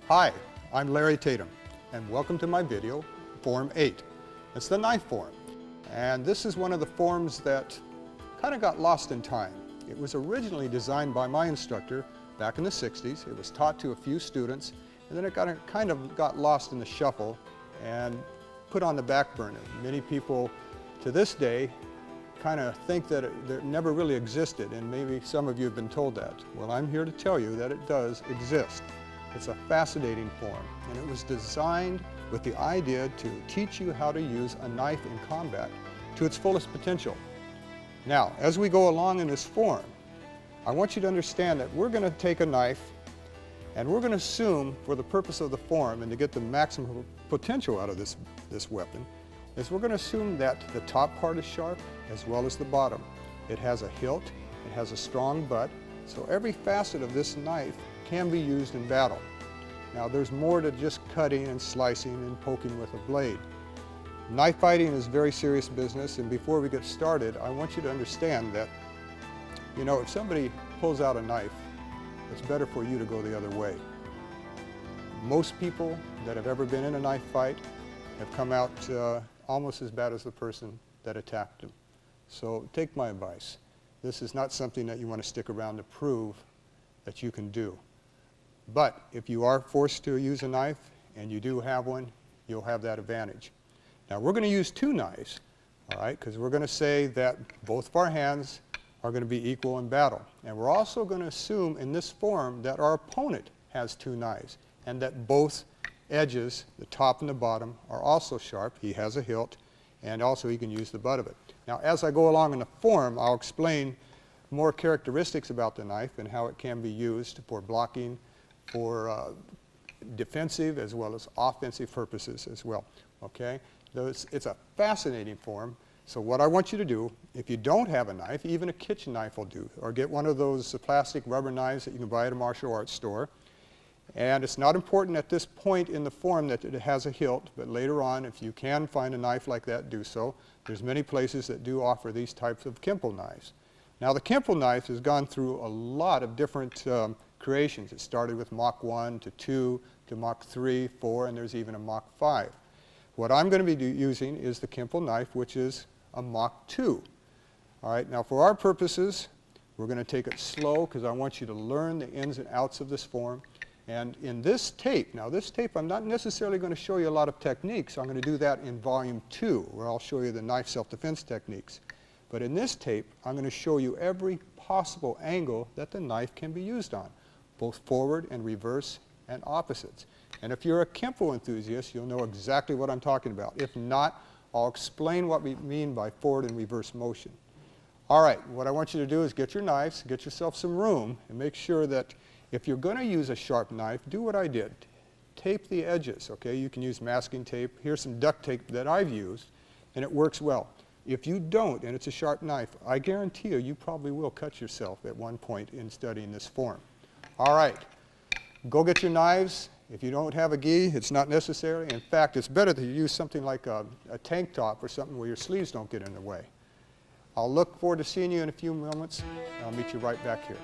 Hi, I'm Larry Tatum, and welcome to my video, Form 8. It's the knife form, and this is one of the forms that kind of got lost in time. It was originally designed by my instructor back in the 60s. It was taught to a few students, and then it kind of got lost in the shuffle and put on the back burner. Many people to this day kind of think that it never really existed, and maybe some of you have been told that. Well, I'm here to tell you that it does exist. It's a fascinating form, and it was designed with the idea to teach you how to use a knife in combat to its fullest potential. Now, as we go along in this form, I want you to understand that we're going to take a knife and we're going to assume, for the purpose of the form and to get the maximum potential out of this weapon, is we're going to assume that the top part is sharp as well as the bottom. It has a hilt, it has a strong butt, so every facet of this knife can be used in battle. Now, there's more to just cutting and slicing and poking with a blade. Knife fighting is very serious business, and before we get started, I want you to understand that, if somebody pulls out a knife, it's better for you to go the other way. Most people that have ever been in a knife fight have come out almost as bad as the person that attacked them. So take my advice. This is not something that you want to stick around to prove that you can do. But if you are forced to use a knife, and you do have one, you'll have that advantage. Now, we're going to use two knives, all right, because we're going to say that both of our hands are going to be equal in battle. And we're also going to assume in this form that our opponent has two knives, and that both edges, the top and the bottom, are also sharp. He has a hilt, and also he can use the butt of it. Now, as I go along in the form, I'll explain more characteristics about the knife and how it can be used for blocking, for defensive as well as offensive purposes as well. Okay? It's a fascinating form. So what I want you to do, if you don't have a knife, even a kitchen knife will do, or get one of those plastic rubber knives that you can buy at a martial arts store. And it's not important at this point in the form that it has a hilt, but later on, if you can find a knife like that, do so. There's many places that do offer these types of Kenpo knives. Now, the Kenpo knife has gone through a lot of different creations. It started with Mach 1 to 2 to Mach 3, 4, and there's even a Mach 5. What I'm going to be using is the Kenpo knife, which is a Mach 2. All right, now for our purposes, we're going to take it slow because I want you to learn the ins and outs of this form. And in this tape, now this tape, I'm not necessarily going to show you a lot of techniques. I'm going to do that in Volume 2, where I'll show you the knife self-defense techniques. But in this tape, I'm going to show you every possible angle that the knife can be used on, both forward and reverse and opposites. And if you're a Kenpo enthusiast, you'll know exactly what I'm talking about. If not, I'll explain what we mean by forward and reverse motion. All right, what I want you to do is get your knives, get yourself some room, and make sure that if you're going to use a sharp knife, do what I did. Tape the edges, okay? You can use masking tape. Here's some duct tape that I've used, and it works well. If you don't, and it's a sharp knife, I guarantee you, you probably will cut yourself at one point in studying this form. All right, go get your knives. If you don't have a gi, it's not necessary. In fact, it's better to use something like a tank top or something where your sleeves don't get in the way. I'll look forward to seeing you in a few moments. I'll meet you right back here.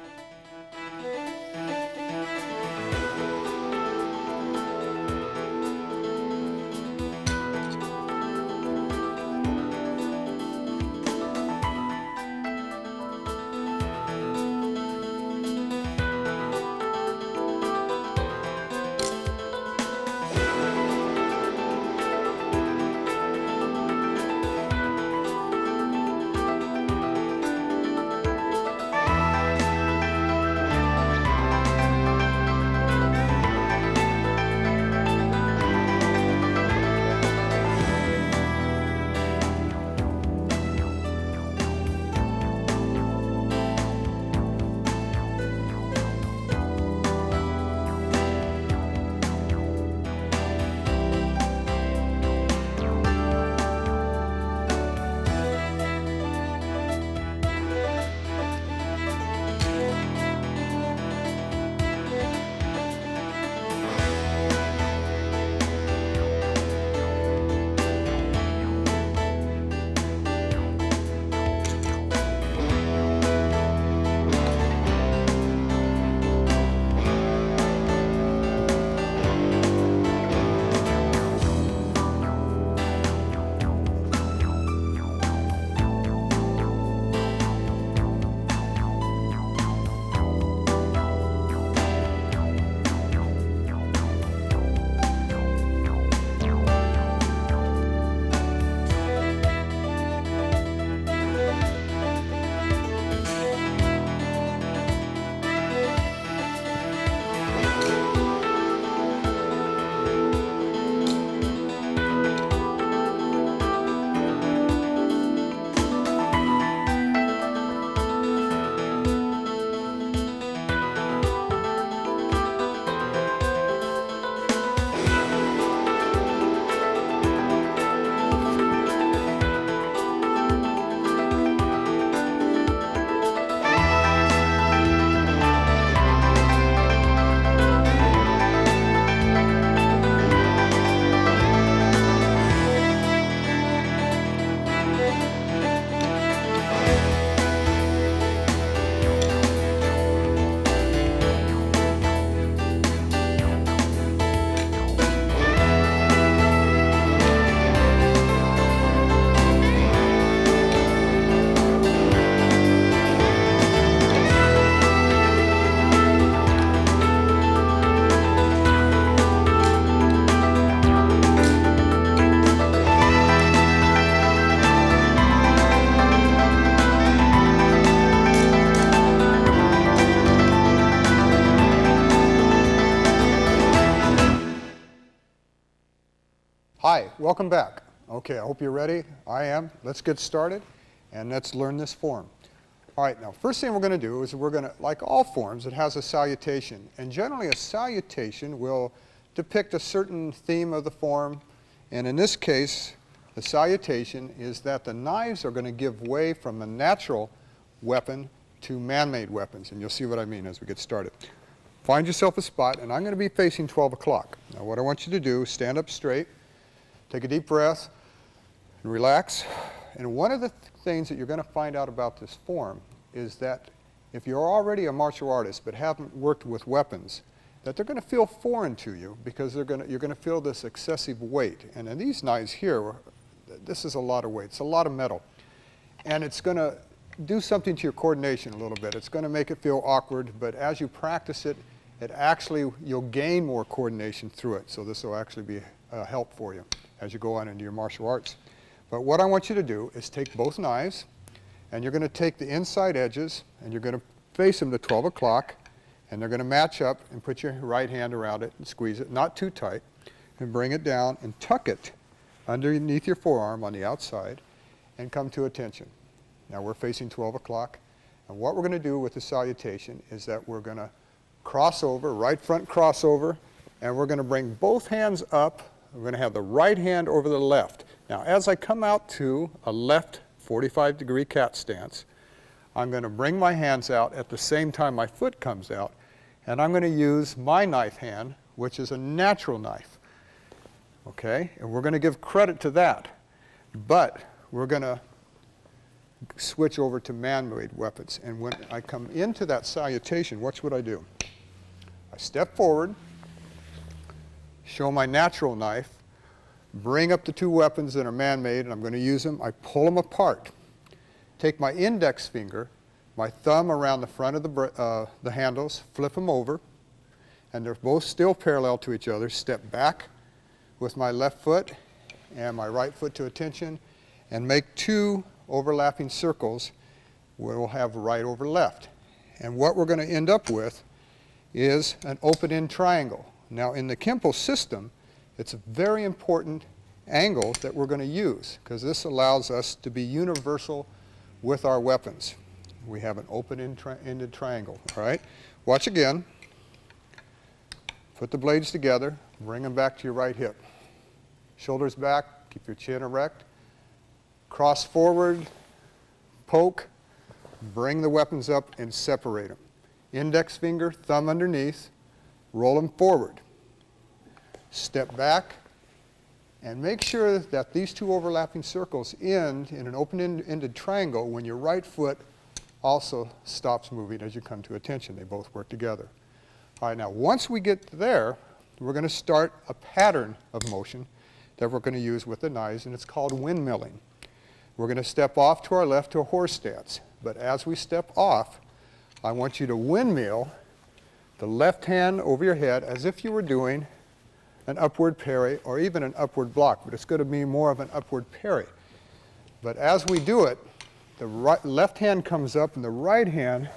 Hi, welcome back. Okay, I hope you're ready. I am. Let's get started and let's learn this form. All right, now first thing we're going to do is we're going to, like all forms, it has a salutation. And generally a salutation will depict a certain theme of the form. And in this case, the salutation is that the knives are going to give way from a natural weapon to man-made weapons. And you'll see what I mean as we get started. Find yourself a spot, and I'm going to be facing 12 o'clock. Now what I want you to do is stand up straight, take a deep breath, and relax. And one of the things that you're going to find out about this form is that if you're already a martial artist but haven't worked with weapons, that they're going to feel foreign to you because you're going to feel this excessive weight. And in these knives here, this is a lot of weight. It's a lot of metal. And it's going to do something to your coordination a little bit. It's going to make it feel awkward, but as you practice it, you'll gain more coordination through it. So this will actually be a help for you as you go on into your martial arts. But what I want you to do is take both knives, and you're going to take the inside edges, and you're going to face them to 12 o'clock, and they're going to match up, and put your right hand around it and squeeze it, not too tight, and bring it down and tuck it underneath your forearm on the outside, and come to attention. Now we're facing 12 o'clock, and what we're going to do with the salutation is that we're going to cross over, right front crossover, and we're going to bring both hands up. We're going to have the right hand over the left. Now as I come out to a left 45-degree cat stance, I'm going to bring my hands out at the same time my foot comes out, and I'm going to use my knife hand, which is a natural knife. Okay, and we're going to give credit to that, but we're going to switch over to man-made weapons. And when I come into that salutation, watch what I do. I step forward, show my natural knife, bring up the two weapons that are man-made, and I'm going to use them. I pull them apart. Take my index finger, my thumb around the front of the handles, flip them over, and they're both still parallel to each other. Step back with my left foot and my right foot to attention, and make two overlapping circles where we'll have right over left. And what we're going to end up with is an open-end triangle. Now in the Kenpo system, it's a very important angle that we're going to use because this allows us to be universal with our weapons. We have an open-ended triangle. All right, watch again. Put the blades together, bring them back to your right hip. Shoulders back, keep your chin erect. Cross forward, poke, bring the weapons up and separate them. Index finger, thumb underneath, roll them forward. Step back and make sure that these two overlapping circles end in an open-ended triangle when your right foot also stops moving as you come to attention. They both work together. All right, now once we get there, we're going to start a pattern of motion that we're going to use with the knives, and it's called windmilling. We're going to step off to our left to a horse stance. But as we step off, I want you to windmill the left hand over your head as if you were doing an upward parry or even an upward block, but it's going to be more of an upward parry. But as we do it, the left hand comes up and the right hand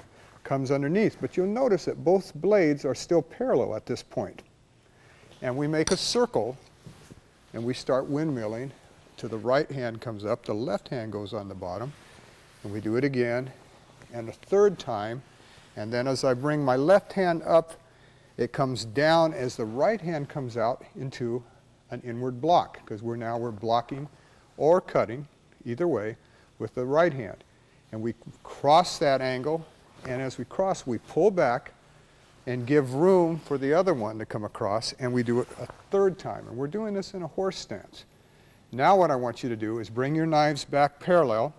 comes underneath. But you'll notice that both blades are still parallel at this point. And we make a circle and we start windmilling. To the right hand comes up, the left hand goes on the bottom, and we do it again, and a third time, and then as I bring my left hand up, it comes down as the right hand comes out into an inward block, because we're blocking or cutting, either way, with the right hand. And we cross that angle, and as we cross, we pull back and give room for the other one to come across, and we do it a third time, and we're doing this in a horse stance. Now what I want you to do is bring your knives back parallel,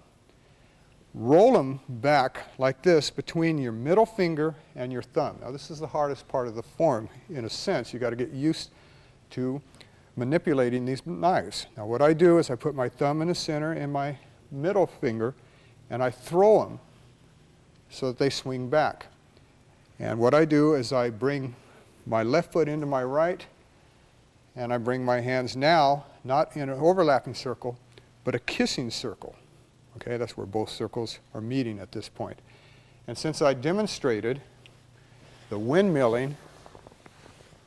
roll them back like this between your middle finger and your thumb. Now this is the hardest part of the form. In a sense, you got to get used to manipulating these knives. Now what I do is I put my thumb in the center and my middle finger, and I throw them so that they swing back. And what I do is I bring my left foot into my right, and I bring my hands now, not in an overlapping circle, but a kissing circle. Okay, that's where both circles are meeting at this point. And since I demonstrated the windmilling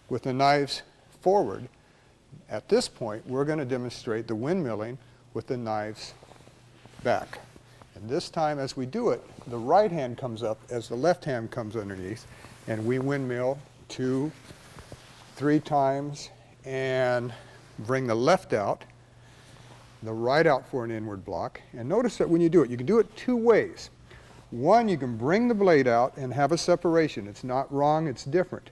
with the knives forward, At this point, we're going to demonstrate the windmilling with the knives back. And this time, as we do it, the right hand comes up as the left hand comes underneath, and we windmill 2, 3 times, and bring the left out, the right out for an inward block. And notice that when you do it, you can do it 2 ways. One, you can bring the blade out and have a separation. It's not wrong, it's different.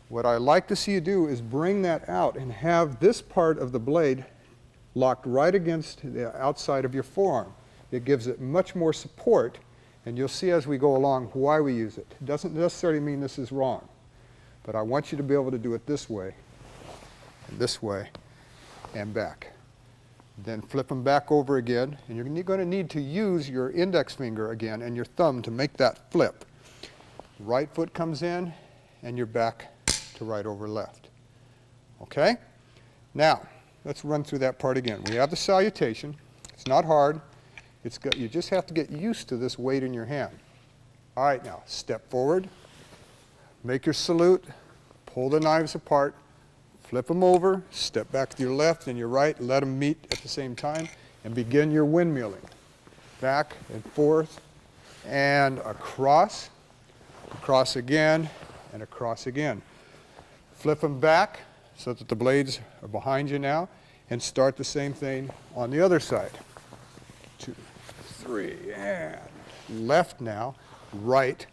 What I like to see you do is bring that out and have this part of the blade locked right against the outside of your forearm. It gives it much more support, and you'll see as we go along why we use it. It doesn't necessarily mean this is wrong, but I want you to be able to do it this way, and back. Then flip them back over again, and you're going to need to use your index finger again and your thumb to make that flip. Right foot comes in, and you're back to right over left. Okay? Now, let's run through that part again. We have the salutation. It's not hard. You just have to get used to this weight in your hand. All right, now, step forward, make your salute, pull the knives apart, flip them over, step back to your left and your right, let them meet at the same time, and begin your windmilling. Back and forth, and across again, and across again. Flip them back so that the blades are behind you now, and start the same thing on the other side. 2, 3, and left now, right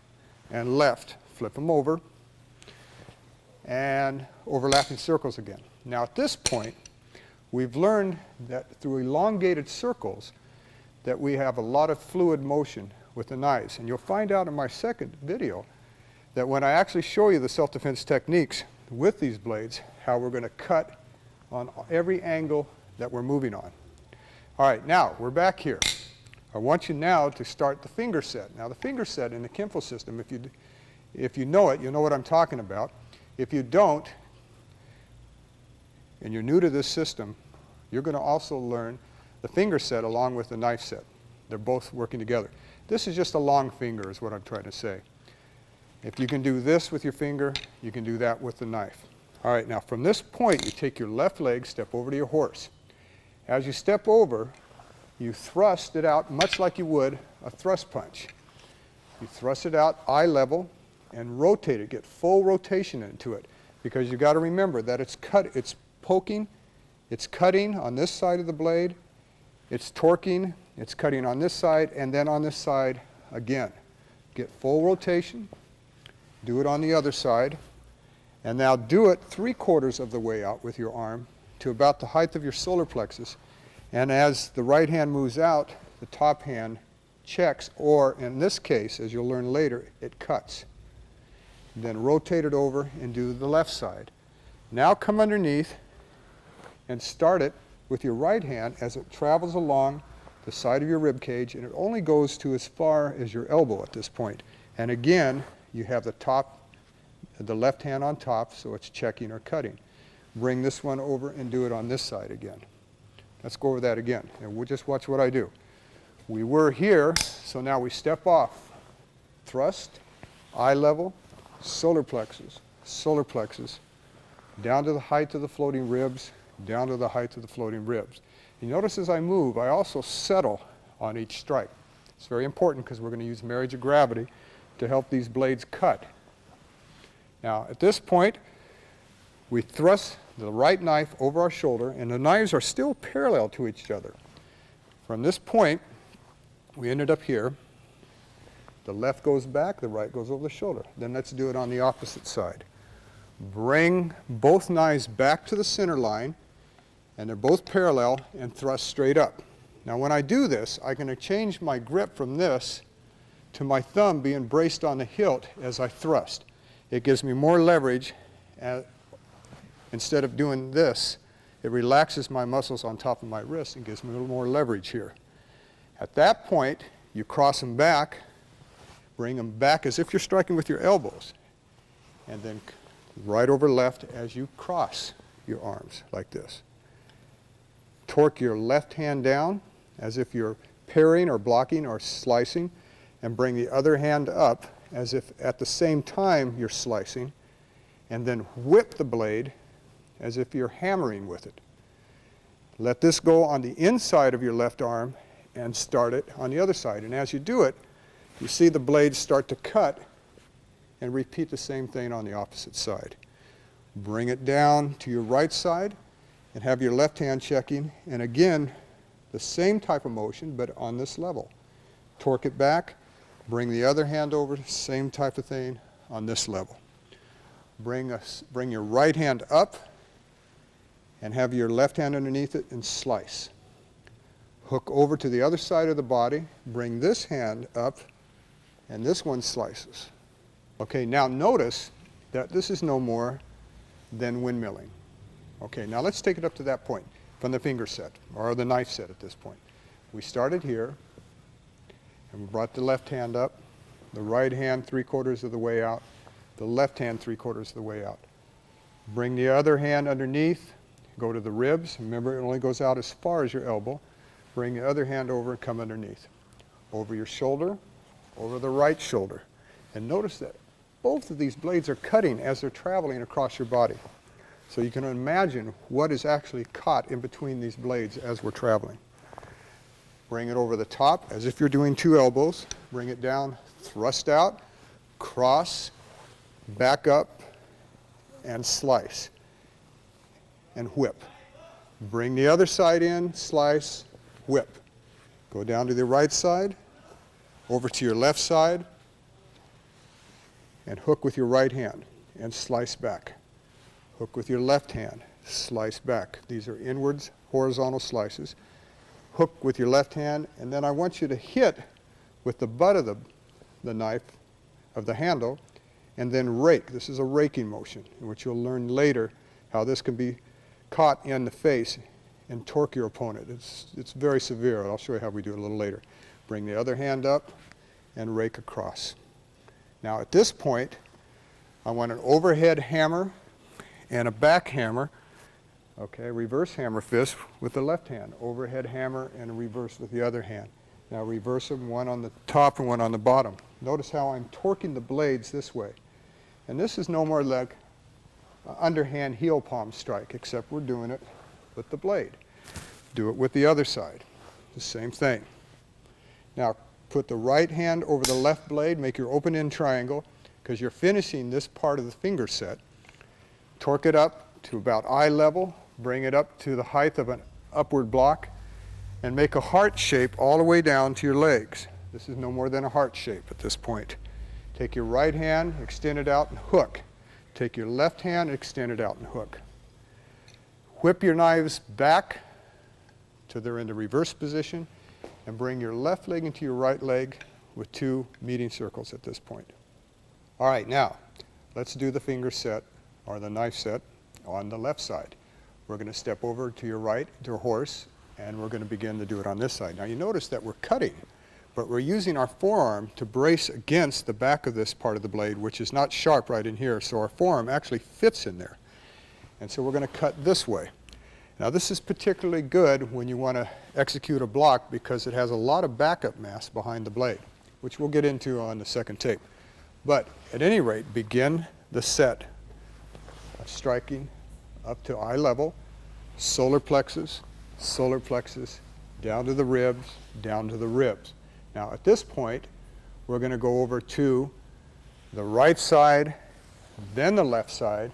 and left. Flip them over, and overlapping circles again. Now at this point, we've learned that through elongated circles that we have a lot of fluid motion with the knives. And you'll find out in my second video that when I actually show you the self-defense techniques with these blades, how we're going to cut on every angle that we're moving on. All right, now we're back here. I want you now to start the finger set. Now the finger set in the Kenpo system, if you know it, you'll know what I'm talking about. If you don't, and you're new to this system, you're going to also learn the finger set along with the knife set. They're both working together. This is just a long finger is what I'm trying to say. If you can do this with your finger, you can do that with the knife. All right, now from this point, you take your left leg, step over to your horse. As you step over, you thrust it out much like you would a thrust punch. You thrust it out eye level and rotate it, get full rotation into it, because you've got to remember that it's poking, it's cutting on this side of the blade, it's torquing, it's cutting on this side, and then on this side again. Get full rotation, do it on the other side, and now do it 3/4 of the way out with your arm to about the height of your solar plexus. And as the right hand moves out, the top hand checks, or in this case, as you'll learn later, it cuts. Then rotate it over and do the left side. Now come underneath and start it with your right hand as it travels along the side of your rib cage, and it only goes to as far as your elbow at this point. And again, you have the left hand on top, so it's checking or cutting. Bring this one over and do it on this side again. Let's go over that again, and we'll just watch what I do. We were here, so now we step off. Thrust, eye level, solar plexus, down to the height of the floating ribs, down to the height of the floating ribs. You notice as I move, I also settle on each strike. It's very important because we're going to use marriage of gravity to help these blades cut. Now, at this point, we thrust the right knife over our shoulder, and the knives are still parallel to each other. From this point, we ended up here. The left goes back, the right goes over the shoulder. Then let's do it on the opposite side. Bring both knives back to the center line, and they're both parallel, and thrust straight up. Now when I do this, I'm going to change my grip from this to my thumb being braced on the hilt as I thrust. It gives me more leverage. Instead of doing this, it relaxes my muscles on top of my wrist and gives me a little more leverage here. At that point, you cross them back, bring them back as if you're striking with your elbows, and then right over left as you cross your arms like this. Torque your left hand down as if you're parrying or blocking or slicing, and bring the other hand up as if at the same time you're slicing, and then whip the blade as if you're hammering with it. Let this go on the inside of your left arm and start it on the other side. And as you do it, you see the blades start to cut, and repeat the same thing on the opposite side. Bring it down to your right side and have your left hand checking, and again, the same type of motion, but on this level. Torque it back, bring the other hand over, same type of thing on this level. Bring your right hand up and have your left hand underneath it and slice. Hook over to the other side of the body, bring this hand up, and this one slices. Okay, now notice that this is no more than windmilling. Okay, now let's take it up to that point from the finger set, or the knife set at this point. We started here, and we brought the left hand up, the right hand 3/4 of the way out, the left hand 3/4 of the way out. Bring the other hand underneath, go to the ribs. Remember, it only goes out as far as your elbow. Bring the other hand over and come underneath. Over your shoulder, over the right shoulder. And notice that both of these blades are cutting as they're traveling across your body. So you can imagine what is actually caught in between these blades as we're traveling. Bring it over the top as if you're doing 2 elbows. Bring it down, thrust out, cross, back up, and slice. And whip. Bring the other side in, slice, whip. Go down to the right side, over to your left side, and hook with your right hand and slice back. Hook with your left hand, slice back. These are inwards, horizontal slices. Hook with your left hand, and then I want you to hit with the butt of the knife, of the handle, and then rake. This is a raking motion, in which you'll learn later how this can be caught in the face and torque your opponent. It's very severe. I'll show you how we do it a little later. Bring the other hand up and rake across. Now at this point, I want an overhead hammer and a back hammer. Okay, reverse hammer fist with the left hand. Overhead hammer and a reverse with the other hand. Now reverse them, one on the top and one on the bottom. Notice how I'm torquing the blades this way. And this is no more like an underhand heel palm strike, except we're doing it with the blade. Do it with the other side. The same thing. Now put the right hand over the left blade, make your open end triangle, because you're finishing this part of the finger set. Torque it up to about eye level, bring it up to the height of an upward block, and make a heart shape all the way down to your legs. This is no more than a heart shape at this point. Take your right hand, extend it out and hook. Take your left hand, extend it out and hook. Whip your knives back till they're in the reverse position, and bring your left leg into your right leg with 2 meeting circles at this point. All right, now let's do the finger set, or the knife set, on the left side. We're going to step over to your right, to a horse, and we're going to begin to do it on this side. Now you notice that we're cutting, but we're using our forearm to brace against the back of this part of the blade, which is not sharp right in here, so our forearm actually fits in there. And so we're going to cut this way. Now this is particularly good when you want to execute a block, because it has a lot of backup mass behind the blade, which we'll get into on the second tape. But at any rate, begin the set of striking up to eye level, solar plexus, down to the ribs, down to the ribs. Now at this point, we're going to go over to the right side, then the left side,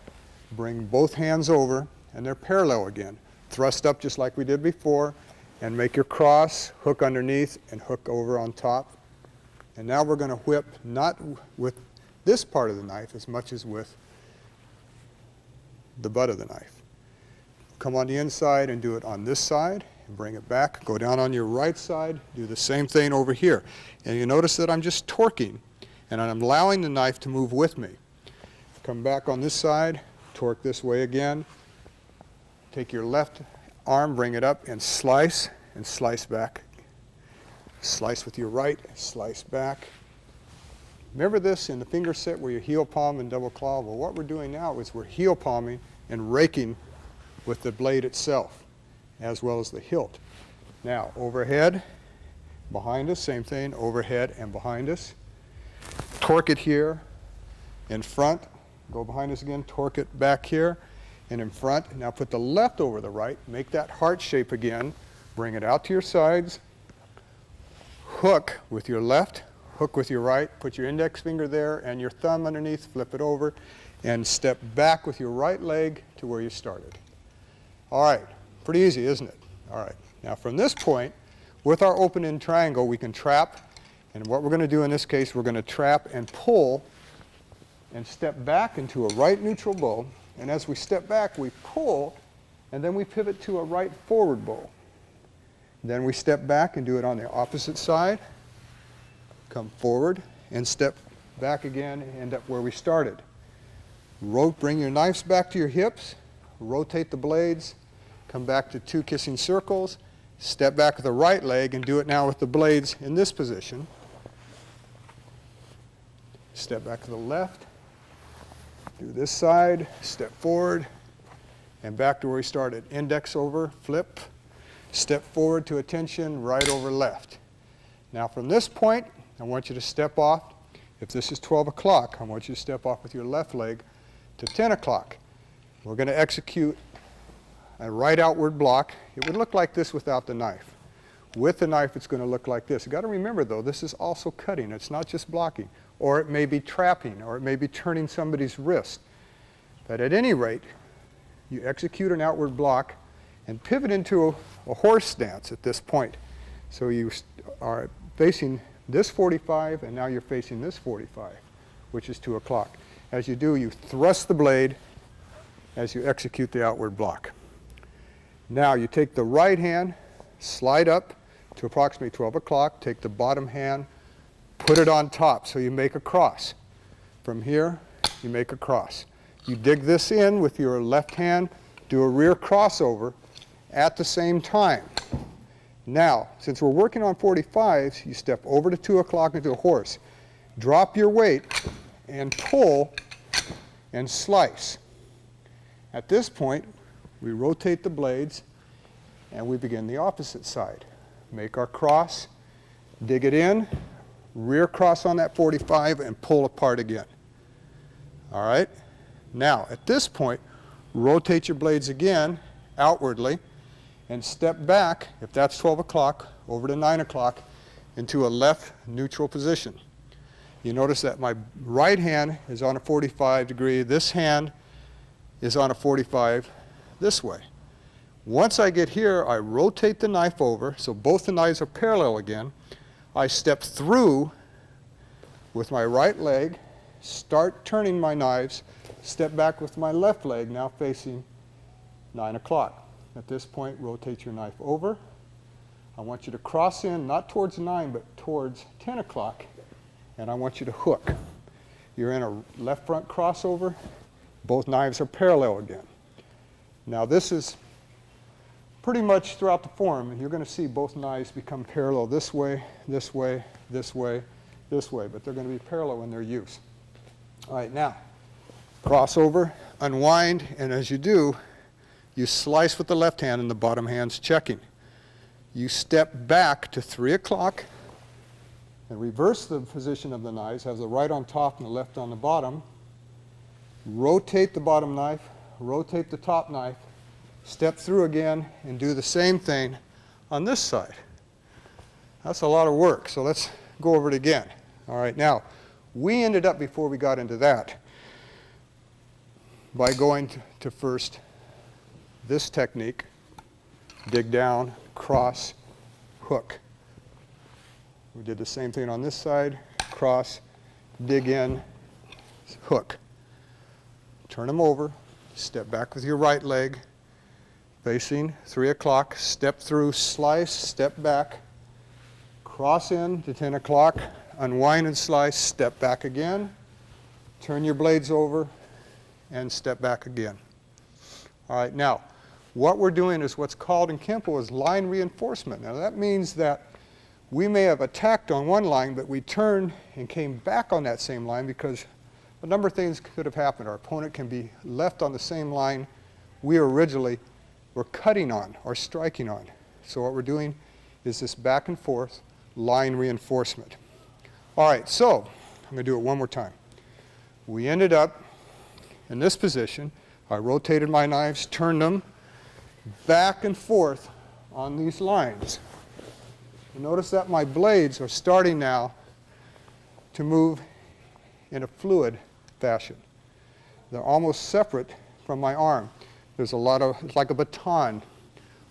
bring both hands over, and they're parallel again. Thrust up just like we did before, and make your cross, hook underneath, and hook over on top. And now we're going to whip, not with this part of the knife as much as with the butt of the knife. Come on the inside and do it on this side, and bring it back. Go down on your right side, do the same thing over here. And you notice that I'm just torquing, and I'm allowing the knife to move with me. Come back on this side, torque this way again. Take your left arm, bring it up, and slice back. Slice with your right, slice back. Remember this in the finger set where you heel palm and double claw? Well, what we're doing now is we're heel palming and raking with the blade itself, as well as the hilt. Now, overhead, behind us, same thing, overhead and behind us. Torque it here in front, go behind us again, torque it back here, and in front. Now put the left over the right, make that heart shape again, bring it out to your sides, hook with your left, hook with your right, put your index finger there and your thumb underneath, flip it over, and step back with your right leg to where you started. All right, pretty easy, isn't it? All right, now from this point, with our open-end triangle, we can trap, and what we're going to do in this case, we're going to trap and pull and step back into a right neutral bow, and as we step back, we pull, and then we pivot to a right forward bow. Then we step back and do it on the opposite side, come forward, and step back again, and end up where we started. Bring your knives back to your hips, rotate the blades, come back to two kissing circles, step back with the right leg, and do it now with the blades in this position. Step back to the left, do this side, step forward, and back to where we started. Index over, flip, step forward to attention, right over left. Now from this point, I want you to step off. If this is 12 o'clock, I want you to step off with your left leg to 10 o'clock. We're going to execute a right outward block. It would look like this without the knife. With the knife, it's going to look like this. You've got to remember, though, this is also cutting. It's not just blocking. Or it may be trapping, or it may be turning somebody's wrist. But at any rate, you execute an outward block and pivot into a horse stance at this point. So you are facing this 45, and now you're facing this 45, which is 2 o'clock. As you do, you thrust the blade as you execute the outward block. Now you take the right hand, slide up to approximately 12 o'clock, take the bottom hand, put it on top so you make a cross. From here, you make a cross. You dig this in with your left hand, do a rear crossover at the same time. Now, since we're working on 45s, you step over to 2 o'clock into a horse. Drop your weight and pull and slice. At this point, we rotate the blades and we begin the opposite side. Make our cross, dig it in, rear cross on that 45 and pull apart again. All right? Now, at this point, rotate your blades again outwardly and step back, if that's 12 o'clock, over to 9 o'clock into a left neutral position. You notice that my right hand is on a 45 degree. This hand is on a 45 this way. Once I get here, I rotate the knife over, so both the knives are parallel again. I step through with my right leg, start turning my knives, step back with my left leg, now facing 9 o'clock. At this point, rotate your knife over. I want you to cross in, not towards 9, but towards 10 o'clock, and I want you to hook. You're in a left front crossover. Both knives are parallel again. Now this is pretty much throughout the form, you're going to see both knives become parallel this way, this way, this way, this way, but they're going to be parallel in their use. All right, now, crossover, unwind, and as you do, you slice with the left hand and the bottom hand's checking. You step back to 3 o'clock and reverse the position of the knives, have the right on top and the left on the bottom. Rotate the bottom knife, rotate the top knife, step through again, and do the same thing on this side. That's a lot of work, so let's go over it again. All right, now, we ended up, before we got into that, by going to first this technique, dig down, cross, hook. We did the same thing on this side, cross, dig in, hook. Turn them over, step back with your right leg, facing 3 o'clock, step through, slice, step back, cross in to 10 o'clock, unwind and slice, step back again, turn your blades over, and step back again. All right, now, what we're doing is what's called in Kenpo is line reinforcement. Now that means that we may have attacked on one line, but we turned and came back on that same line because a number of things could have happened. Our opponent can be left on the same line we originally were cutting on or striking on. So what we're doing is this back and forth line reinforcement. All right, so I'm going to do it one more time. We ended up in this position. I rotated my knives, turned them back and forth on these lines. You notice that my blades are starting now to move in a fluid fashion. They're almost separate from my arm. There's a lot of, it's like a baton,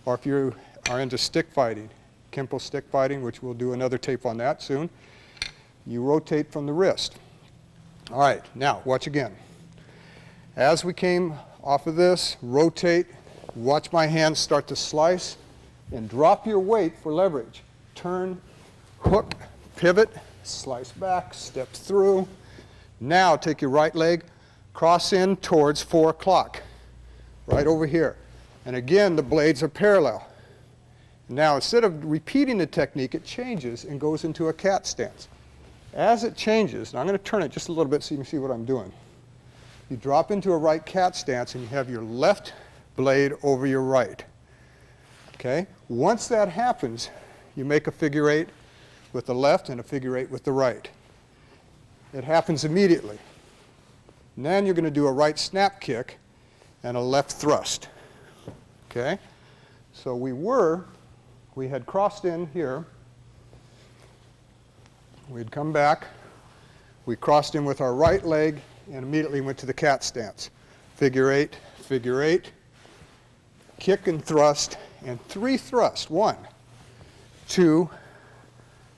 or if you are into stick fighting, Kenpo stick fighting, which we'll do another tape on that soon, you rotate from the wrist. All right, now watch again. As we came off of this, rotate, watch my hands start to slice, and drop your weight for leverage. Turn, hook, pivot, slice back, step through. Now take your right leg, cross in towards 4 o'clock, right over here. And again, the blades are parallel. Now, instead of repeating the technique, it changes and goes into a cat stance. As it changes, and I'm going to turn it just a little bit so you can see what I'm doing. You drop into a right cat stance and you have your left blade over your right. Okay? Once that happens, you make a figure 8 with the left and a figure 8 with the right. It happens immediately. And then you're going to do a right snap kick and a left thrust. Okay? So we had crossed in here. We'd come back. We crossed in with our right leg and immediately went to the cat stance. Figure 8, kick and thrust, and 3 thrusts. 1, 2,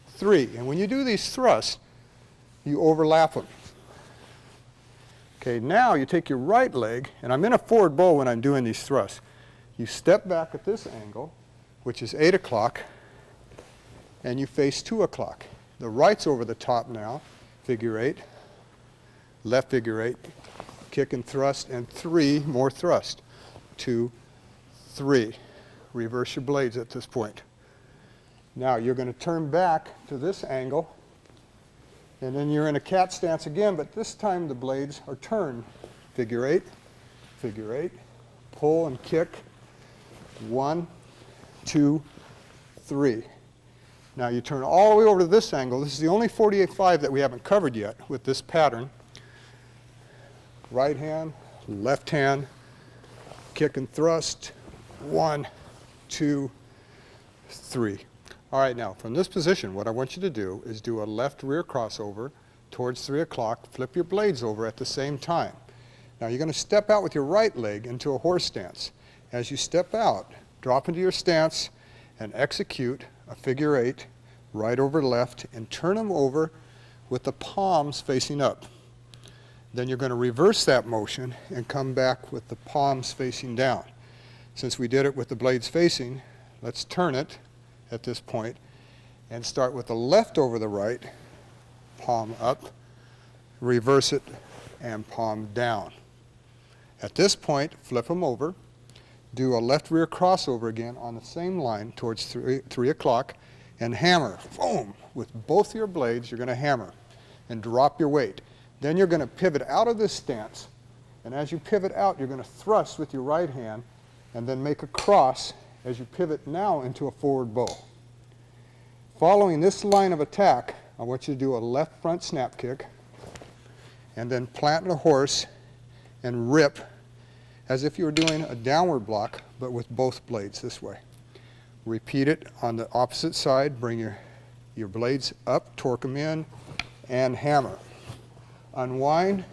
3. And when you do these thrusts, you overlap them. Okay, now you take your right leg, and I'm in a forward bow when I'm doing these thrusts. You step back at this angle, which is 8 o'clock, and you face 2 o'clock. The right's over the top now, figure 8, left figure 8, kick and thrust, and 3 more thrust. 2, 3. Reverse your blades at this point. Now you're going to turn back to this angle, and then you're in a cat stance again, but this time the blades are turned. Figure 8, pull and kick. 1, 2, 3. Now you turn all the way over to this angle. This is the only 48.5 that we haven't covered yet with this pattern. Right hand, left hand, kick and thrust. 1, 2, 3. All right, now from this position, what I want you to do is do a left rear crossover towards 3 o'clock, flip your blades over at the same time. Now you're going to step out with your right leg into a horse stance. As you step out, drop into your stance and execute a figure 8, right over left, and turn them over with the palms facing up. Then you're going to reverse that motion and come back with the palms facing down. Since we did it with the blades facing, let's turn it at this point and start with the left over the right, palm up, reverse it, and palm down. At this point, flip them over, do a left rear crossover again on the same line towards 3 o'clock, and hammer, boom, with both your blades. You're going to hammer and drop your weight. Then you're going to pivot out of this stance, and as you pivot out, you're going to thrust with your right hand and then make a cross as you pivot now into a forward bow. Following this line of attack, I want you to do a left front snap kick and then plant in a horse and rip as if you were doing a downward block, but with both blades this way. Repeat it on the opposite side. Bring your blades up, torque them in, and hammer. Unwind,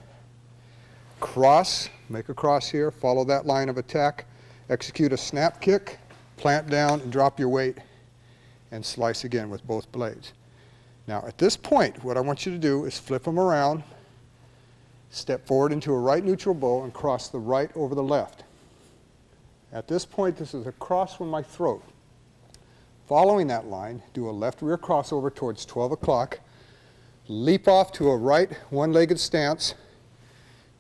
cross, make a cross here, follow that line of attack, execute a snap kick, plant down and drop your weight, and slice again with both blades. Now at this point, what I want you to do is flip them around, step forward into a right neutral bow, and cross the right over the left. At this point, this is a cross from my throat. Following that line, do a left rear crossover towards 12 o'clock, leap off to a right one-legged stance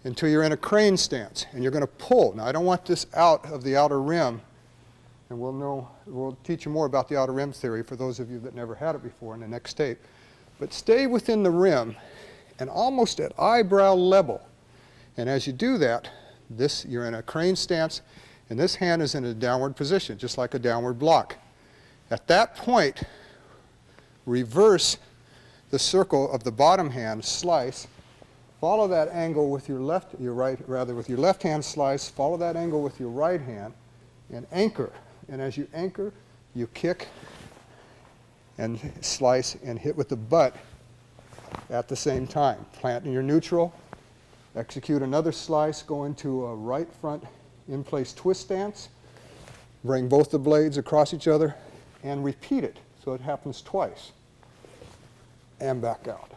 until you're in a crane stance, and you're going to pull. Now I don't want this out of the outer rim, and we'll teach you more about the outer rim theory for those of you that never had it before in the next tape. But stay within the rim and almost at eyebrow level. And as you do that, you're in a crane stance, and this hand is in a downward position, just like a downward block. At that point, reverse the circle of the bottom hand, slice, Follow that angle with your with your left hand slice, follow that angle with your right hand and anchor. And as you anchor, you kick and slice and hit with the butt at the same time. Plant in your neutral, execute another slice, go into a right front in-place twist stance, bring both the blades across each other, and repeat it so it happens twice. And back out.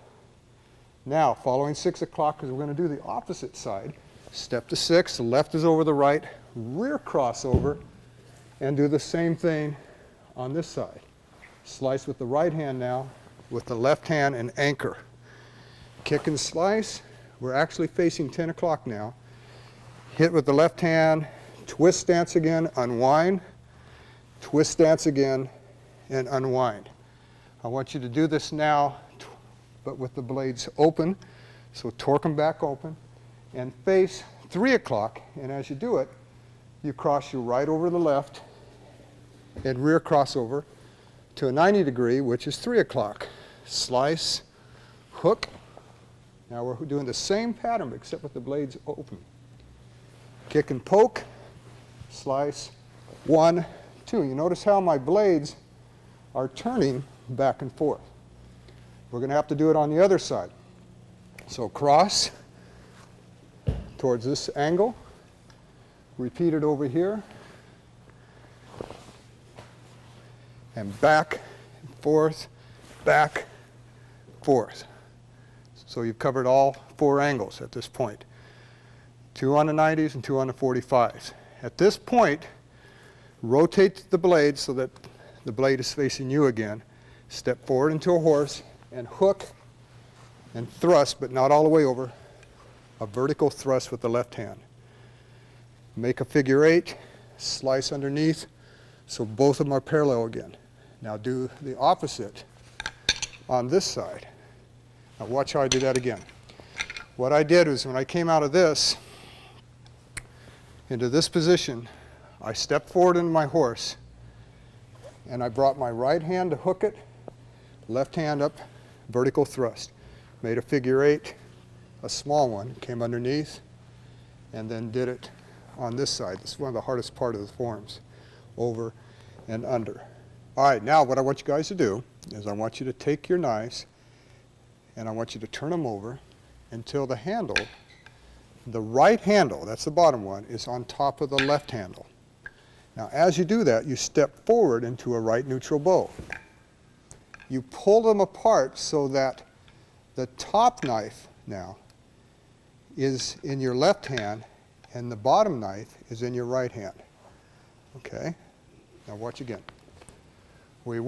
Now, following 6 o'clock, because we're going to do the opposite side, step to 6, the left is over the right, rear crossover, and do the same thing on this side. Slice with the right hand now, with the left hand and anchor. Kick and slice. We're actually facing 10 o'clock now. Hit with the left hand, twist stance again, unwind, twist stance again, and unwind. I want you to do this now, but with the blades open, so torque them back open, and face 3 o'clock, and as you do it, you cross your right over the left and rear crossover to a 90 degree, which is 3 o'clock. Slice, hook. Now we're doing the same pattern except with the blades open. Kick and poke, slice, 1, 2. You notice how my blades are turning back and forth. We're going to have to do it on the other side. So cross towards this angle, repeat it over here, and back, forth, back, forth. So you've covered all 4 angles at this point. 2 on the 90s and 2 on the 45s. At this point, rotate the blade so that the blade is facing you again. Step forward into a horse and hook and thrust, but not all the way over, a vertical thrust with the left hand. Make a figure 8, slice underneath, so both of them are parallel again. Now do the opposite on this side. Now watch how I do that again. What I did was when I came out of this, into this position, I stepped forward into my horse, and I brought my right hand to hook it, left hand up, vertical thrust. Made a figure 8, a small one, came underneath, and then did it on this side. This is one of the hardest part of the forms, over and under. All right, now what I want you guys to do is I want you to take your knives and I want you to turn them over until the handle, the right handle, that's the bottom one, is on top of the left handle. Now as you do that, you step forward into a right neutral bow. You pull them apart so that the top knife now is in your left hand and the bottom knife is in your right hand. Okay? Now watch again. We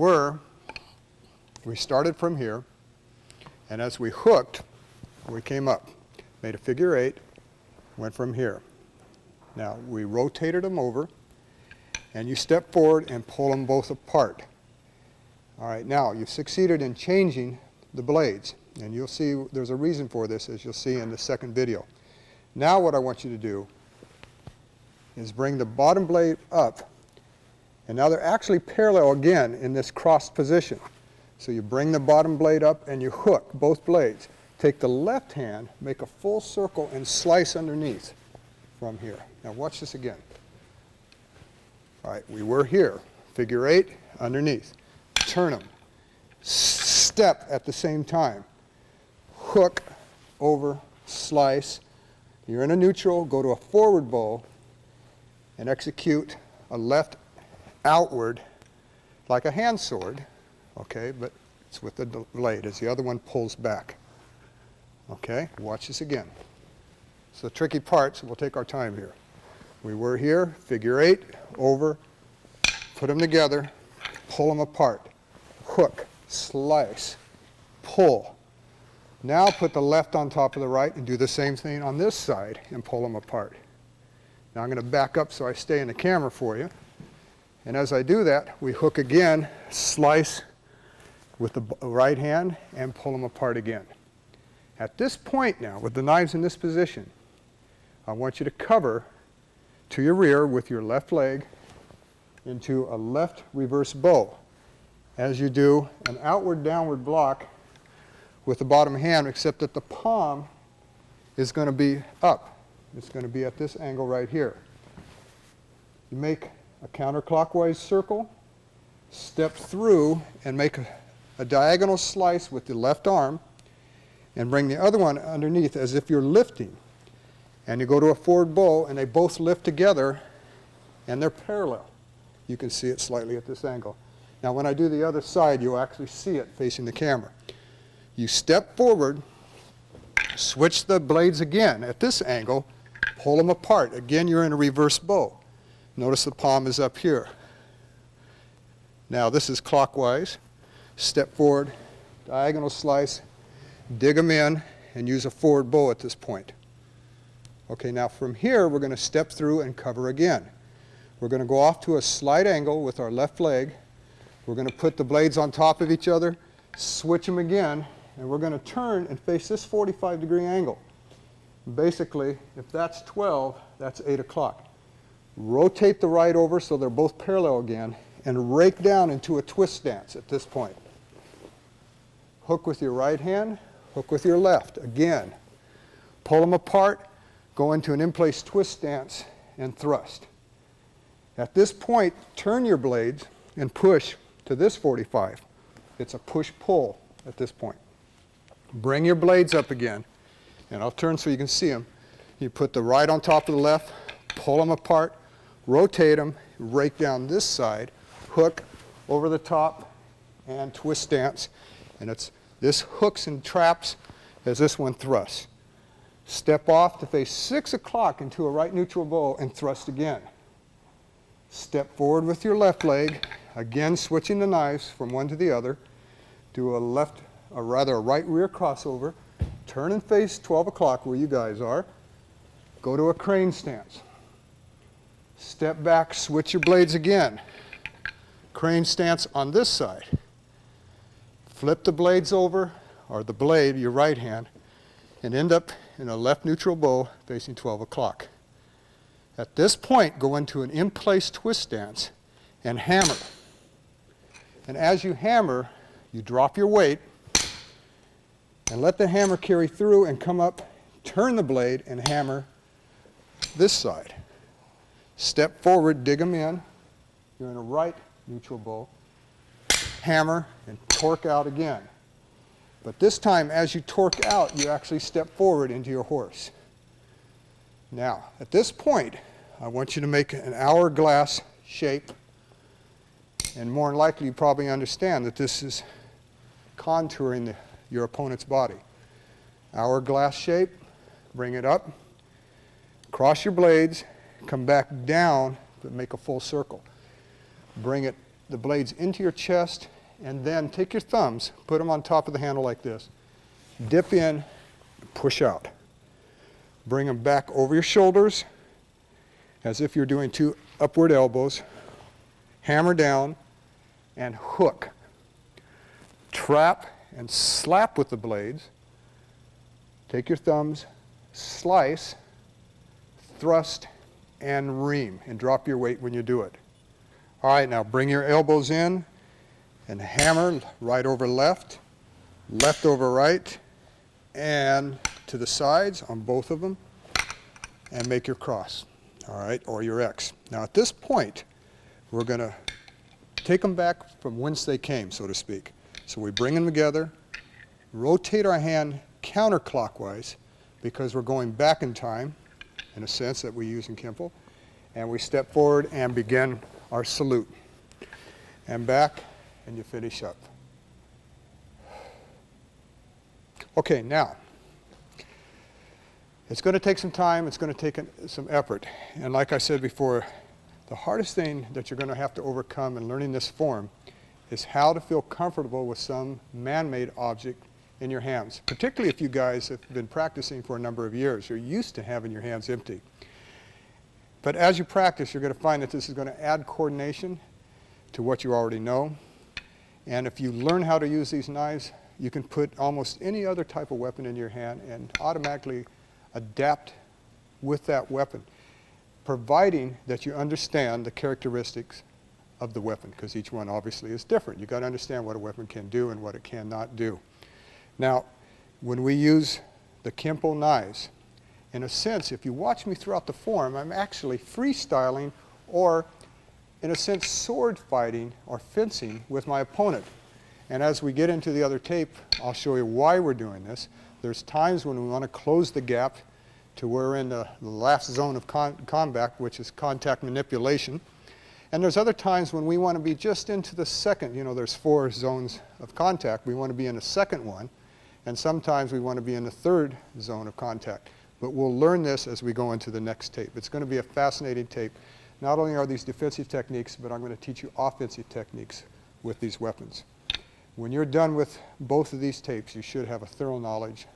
started from here, and as we hooked, we came up, made a figure 8, went from here. Now we rotated them over, and you step forward and pull them both apart. All right, now you've succeeded in changing the blades, and you'll see there's a reason for this, as you'll see in the second video. Now what I want you to do is bring the bottom blade up, and now they're actually parallel again in this crossed position. So you bring the bottom blade up and you hook both blades. Take the left hand, make a full circle, and slice underneath from here. Now watch this again. All right, we were here, figure 8, underneath. Turn them, step at the same time, hook, over, slice. You're in a neutral, go to a forward bow and execute a left outward like a hand sword, okay, but it's with the blade as the other one pulls back. Okay, watch this again. It's the tricky part, so we'll take our time here. We were here, figure 8, over, put them together, pull them apart. Hook, slice, pull. Now put the left on top of the right and do the same thing on this side and pull them apart. Now I'm going to back up so I stay in the camera for you. And as I do that, we hook again, slice with the right hand and pull them apart again. At this point now, with the knives in this position, I want you to cover to your rear with your left leg into a left reverse bow. As you do an outward downward block with the bottom hand, except that the palm is going to be up. It's going to be at this angle right here. You make a counterclockwise circle, step through and make a diagonal slice with the left arm and bring the other one underneath as if you're lifting. And you go to a forward bow and they both lift together and they're parallel. You can see it slightly at this angle. Now when I do the other side, you'll actually see it facing the camera. You step forward, switch the blades again at this angle, pull them apart. Again, you're in a reverse bow. Notice the palm is up here. Now this is clockwise. Step forward, diagonal slice, dig them in, and use a forward bow at this point. Okay, now from here we're going to step through and cover again. We're going to go off to a slight angle with our left leg. We're going to put the blades on top of each other, switch them again, and we're going to turn and face this 45-degree angle. Basically, if that's 12, that's 8 o'clock. Rotate the right over so they're both parallel again, and rake down into a twist stance at this point. Hook with your right hand, hook with your left. Again, pull them apart, go into an in-place twist stance, and thrust. At this point, turn your blades and push to this 45. It's a push-pull at this point. Bring your blades up again, and I'll turn so you can see them. You put the right on top of the left, pull them apart, rotate them, rake down this side, hook over the top, and twist stance. And this hooks and traps as this one thrusts. Step off to face 6 o'clock into a right neutral bow and thrust again. Step forward with your left leg, again switching the knives from one to the other. Do a right rear crossover. Turn and face 12 o'clock where you guys are. Go to a crane stance. Step back, switch your blades again. Crane stance on this side. Flip the blades over, or the blade, your right hand, and end up in a left neutral bow facing 12 o'clock. At this point, go into an in-place twist stance and hammer. And as you hammer, you drop your weight and let the hammer carry through and come up, turn the blade and hammer this side. Step forward, dig them in. You're in a right neutral bow. Hammer and torque out again. But this time, as you torque out, you actually step forward into your horse. Now, at this point, I want you to make an hourglass shape, and more than likely you probably understand that this is contouring your opponent's body. Hourglass shape, bring it up, cross your blades, come back down, but make a full circle. Bring the blades into your chest, and then take your thumbs, put them on top of the handle like this, dip in, push out. Bring them back over your shoulders as if you're doing 2 upward elbows. Hammer down and hook. Trap and slap with the blades. Take your thumbs, slice, thrust, and ream, and drop your weight when you do it. All right, now bring your elbows in and hammer right over left, left over right, and to the sides on both of them, and make your cross, all right, or your X. Now at this point, we're going to take them back from whence they came, so to speak. So we bring them together, rotate our hand counterclockwise, because we're going back in time, in a sense that we use in Kenpo, and we step forward and begin our salute. And back, and you finish up. Okay, now, it's going to take some time, it's going to take some effort. And like I said before, the hardest thing that you're going to have to overcome in learning this form is how to feel comfortable with some man-made object in your hands, particularly if you guys have been practicing for a number of years. You're used to having your hands empty. But as you practice, you're going to find that this is going to add coordination to what you already know. And if you learn how to use these knives, you can put almost any other type of weapon in your hand and automatically adapt with that weapon, providing that you understand the characteristics of the weapon, because each one obviously is different. You've got to understand what a weapon can do and what it cannot do. Now, when we use the Kenpo knives, In a sense, if you watch me throughout the form, I'm actually freestyling or, in a sense, sword fighting or fencing with my opponent. And as we get into the other tape, I'll show you why we're doing this. There's times when we want to close the gap to where we're in the last zone of combat, which is contact manipulation. And there's other times when we want to be just into the second. You know, there's 4 zones of contact. We want to be in the second one. And sometimes we want to be in the third zone of contact. But we'll learn this as we go into the next tape. It's going to be a fascinating tape. Not only are these defensive techniques, but I'm going to teach you offensive techniques with these weapons. When you're done with both of these tapes, you should have a thorough knowledge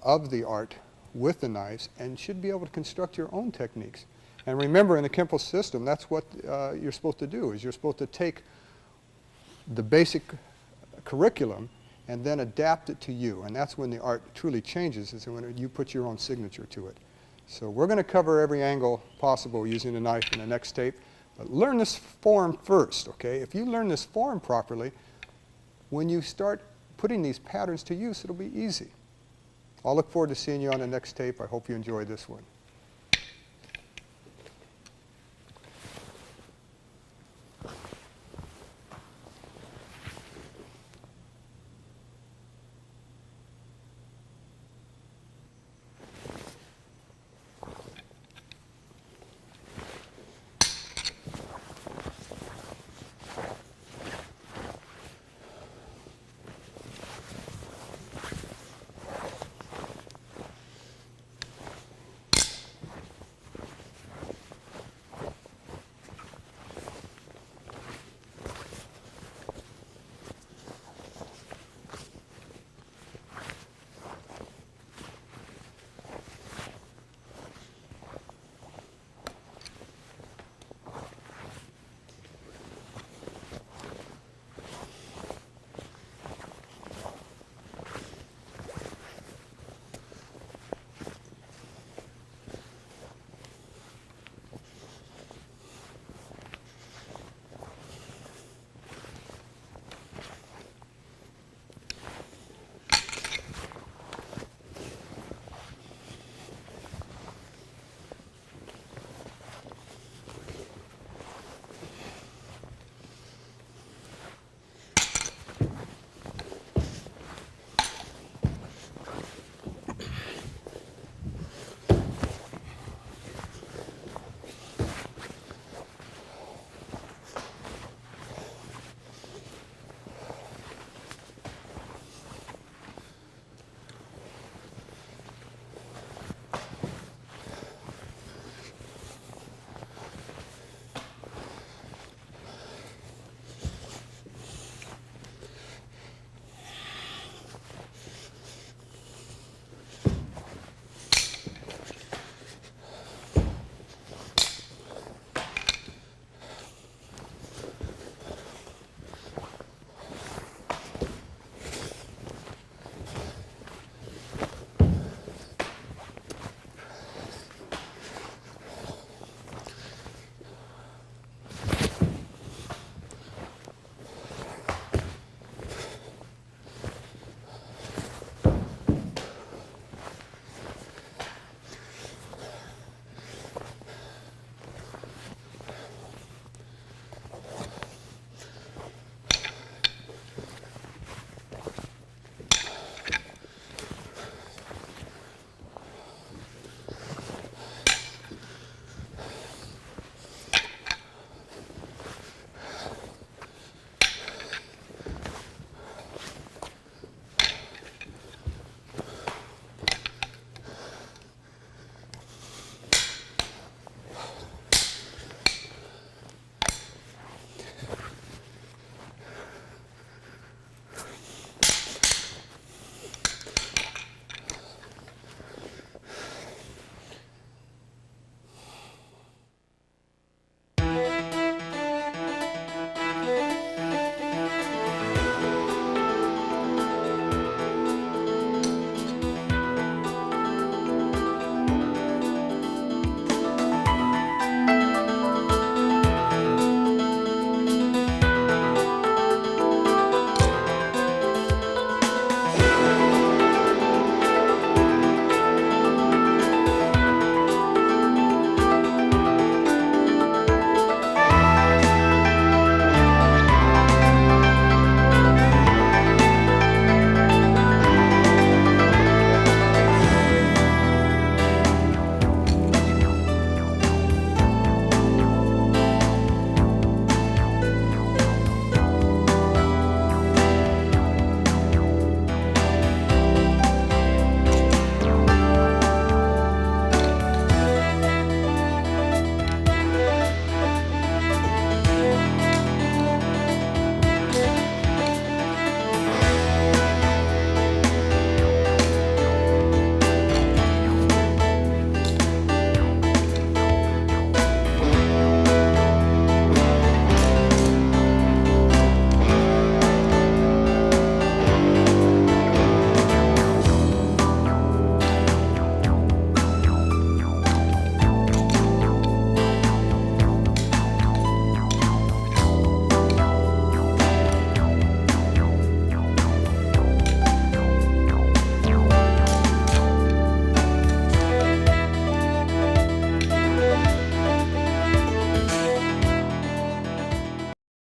of the art with the knives and should be able to construct your own techniques. And remember, in the Kenpo system, that's what you're supposed to do, is you're supposed to take the basic curriculum and then adapt it to you. And that's when the art truly changes, is when you put your own signature to it. So we're going to cover every angle possible using the knife in the next tape. But learn this form first, okay? If you learn this form properly, when you start putting these patterns to use, it'll be easy. I'll look forward to seeing you on the next tape. I hope you enjoyed this one.